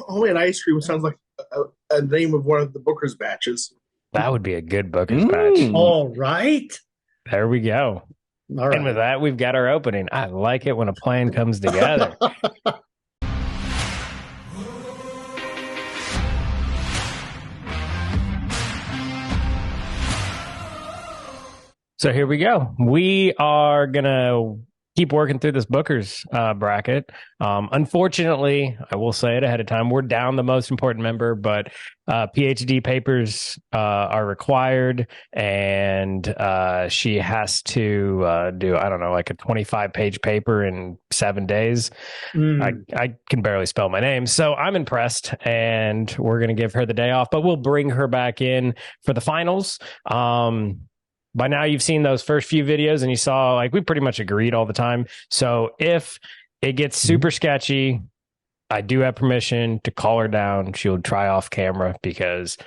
Homemade ice cream sounds like a name of one of the Booker's batches. That would be a good Booker's batch. All right. There we go. All And with right. that, we've got our opening. I like it when a plan comes together. So here we go. We are going to keep working through this Booker's bracket. Unfortunately, I will say it ahead of time, we're down the most important member, but PhD papers are required, and she has to do, I don't know, like a 25-page paper in 7 days. I can barely spell my name, so I'm impressed, and we're going to give her the day off, but we'll bring her back in for the finals. By now you've seen those first few videos and you saw like we pretty much agreed all the time. So if it gets super sketchy, I do have permission to call her down. She'll try off camera because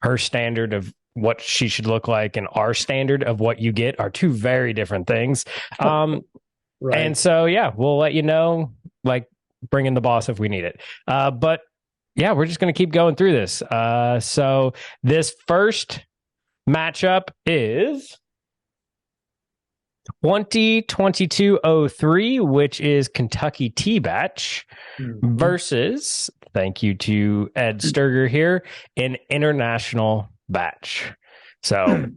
her standard of what she should look like and our standard of what you get are two very different things. Right. And so, yeah, we'll let you know, like bring in the boss if we need it. But yeah, we're just going to keep going through this. So this first matchup is 2022-03, which is Kentucky Tea Batch versus, thank you to Ed Sturger here, an international batch. So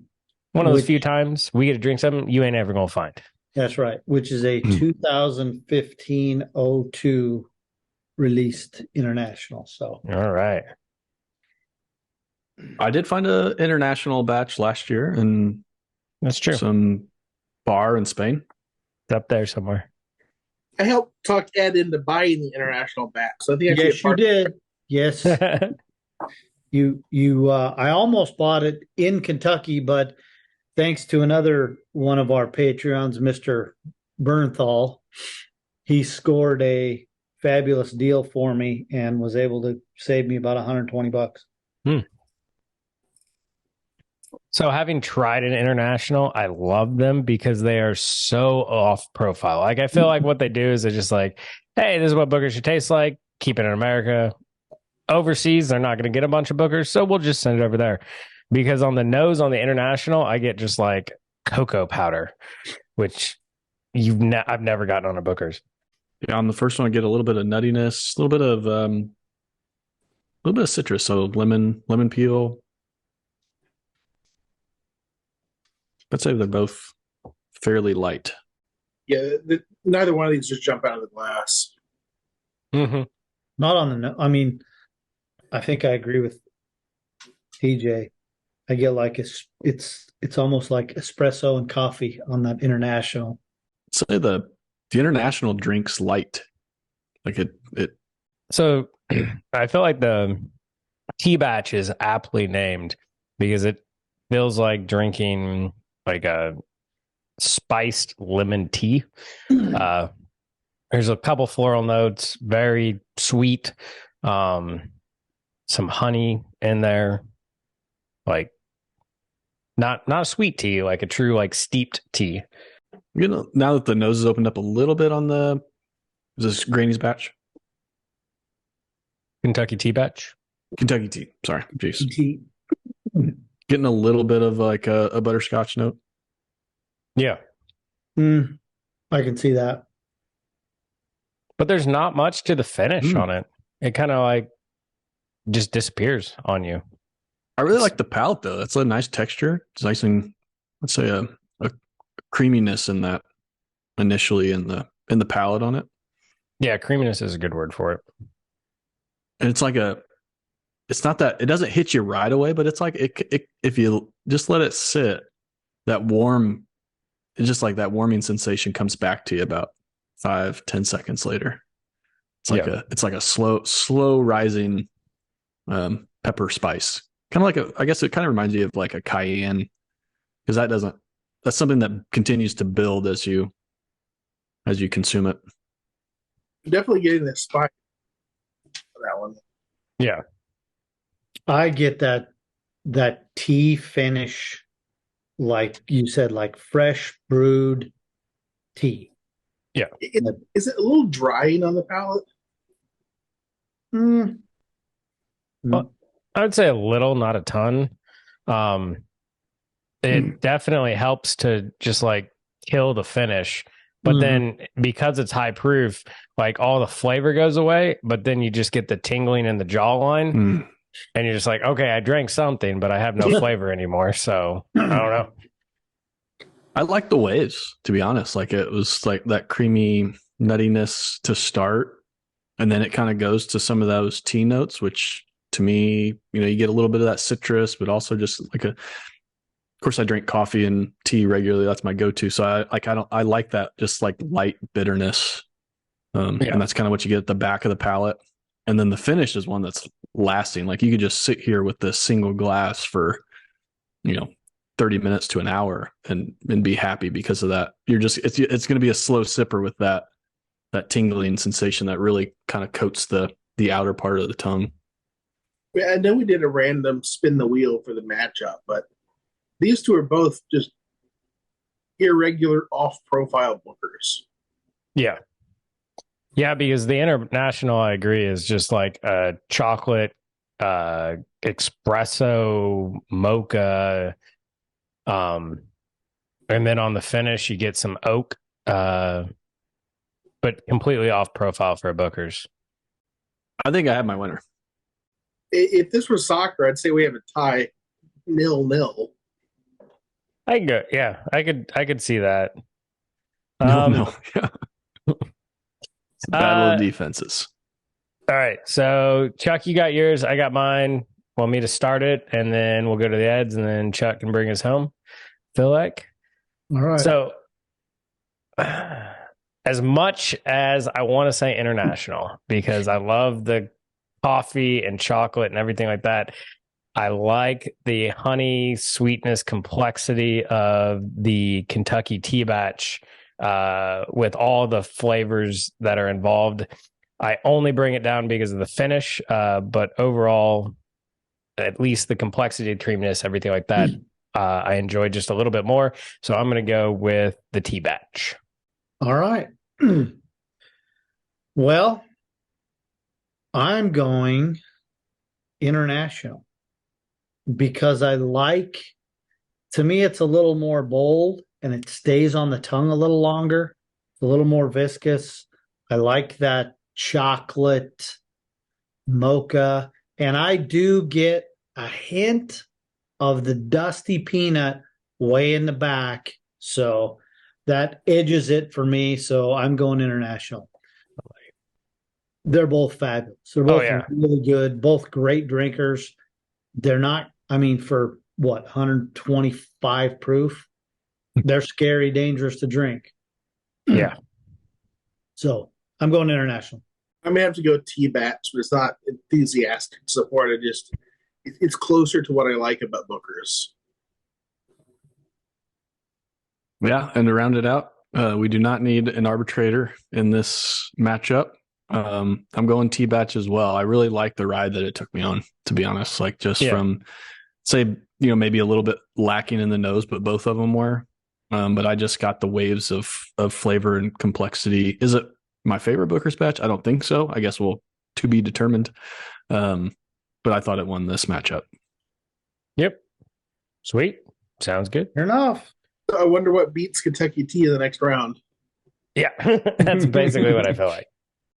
one of those few times we get to drink something you ain't ever going to find. That's right, which is a 2015-02 released international. So, all right. I did find an international batch last year in That's true. some bar in Spain. It's up there somewhere. I helped talk Ed into buying the international batch, so I think yes, you did. Yes, I almost bought it in Kentucky, but thanks to another one of our Patreons, Mr. Bernthal, he scored a fabulous deal for me and was able to save me about $120. So having tried an international, I love them because they are so off profile. Like I feel like what they do is they're just like, hey, this is what Booker should taste like. Keep it in America. Overseas, they're not going to get a bunch of Bookers, so we'll just send it over there. Because on the nose on the international, I get just like cocoa powder, which I've never gotten on a Booker's. Yeah, on the first one, I get a little bit of nuttiness, a little bit of citrus, so lemon peel. I'd say they're both fairly light. Yeah, neither one of these just jump out of the glass. Mm-hmm. Not on the. I mean, I think I agree with TJ. I get like it's almost like espresso and coffee on that international. Say the international drinks light, like it. So I feel like the tea batch is aptly named because it feels like drinking like a spiced lemon tea. There's a couple floral notes, very sweet, some honey in there, like not a sweet tea, like a true like steeped tea. You know, now that the nose is opened up a little bit on is this Granny's batch? Kentucky Tea Batch. Kentucky tea. Sorry, jeez. Tea. Getting a little bit of like a butterscotch note. Yeah. I can see that. But there's not much to the finish on it. It kind of like just disappears on you. I really like the palate though. That's a nice texture. It's nice and let's say a creaminess in that initially in the palate on it. Yeah, creaminess is a good word for it. And it's like it's not that it doesn't hit you right away, but it's like it if you just let it sit, it's just like that warming sensation comes back to you about 5-10 seconds later. It's like a slow rising pepper spice. Kind of like I guess it kind of reminds you of like a cayenne, because that's something that continues to build as you consume it. Definitely getting the spice for that one. Yeah. I get that tea finish, like you said, like fresh brewed tea. Yeah. Is it a little drying on the palate? Mm. Well, I would say a little, not a ton. It definitely helps to just like kill the finish. But then because it's high proof, like all the flavor goes away, but then you just get the tingling in the jawline. And you're just like, okay, I drank something, but I have no flavor anymore. So I don't know. I like the waves, to be honest. Like it was like that creamy nuttiness to start. And then it kind of goes to some of those tea notes, which to me, you get a little bit of that citrus, but also just like of course I drink coffee and tea regularly. That's my go-to. So I like that just like light bitterness. And that's kind of what you get at the back of the palate. And then the finish is one that's lasting. Like you could just sit here with this single glass for, 30 minutes to an hour and be happy because of that. It's going to be a slow sipper with that tingling sensation that really kind of coats the outer part of the tongue. I know we did a random spin the wheel for the matchup, but these two are both just irregular off-profile bookers. Yeah. Yeah, because the International, I agree, is just like a chocolate espresso mocha. And then on the finish, you get some oak, but completely off profile for a Booker's. I think I have my winner. If this were soccer, I'd say we have a tie 0-0. I could go, yeah, I could see that. No. Yeah. It's a battle of defenses. All right. So Chuck, you got yours. I got mine. Want me to start it and then we'll go to the Eds and then Chuck can bring us home. Feel like? All right. So as much as I want to say International, because I love the coffee and chocolate and everything like that, I like the honey, sweetness, complexity of the Kentucky tea batch with all the flavors that are involved. I only bring it down because of the finish, but overall, at least the complexity, creaminess, everything like that, I enjoy just a little bit more. So I'm going to go with the tea batch. All right. Well, I'm going International because to me, it's a little more bold and it stays on the tongue a little longer. It's a little more viscous. I like that chocolate mocha. And I do get a hint of the dusty peanut way in the back. So that edges it for me. So I'm going International. They're both fabulous. They're both really good, both great drinkers. They're not, for what, 125 proof? They're scary, dangerous to drink. Yeah. So I'm going International. I may have to go tea batch, but it's not enthusiastic support. It's closer to what I like about Booker's. Yeah, and to round it out, we do not need an arbitrator in this matchup. I'm going tea batch as well. I really like the ride that it took me on, to be honest. Like from, say, maybe a little bit lacking in the nose, but both of them were. But I just got the waves of flavor and complexity. Is it my favorite Booker's batch? I don't think so. I guess to be determined. But I thought it won this matchup. Yep. Sweet. Sounds good. Fair enough. I wonder what beats Kentucky tea in the next round. Yeah, that's basically what I feel like.